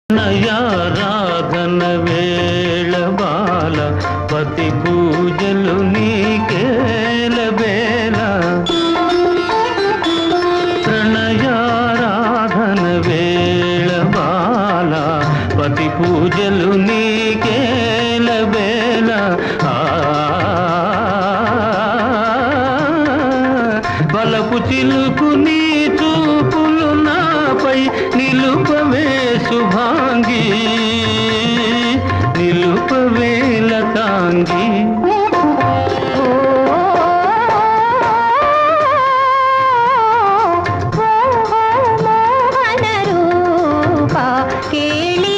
నయారాధన వేళ బాల పతి పూజలు నీకేల వేళ ప్రణయారాధన వేళ బాల పతి పూజలు నీకేల వేళ బలపు చిలుకు నీ చూపులు నాపై నిలుపవే శుభాంగి నిలుపవే లతాంగి మోహన రూప కేళి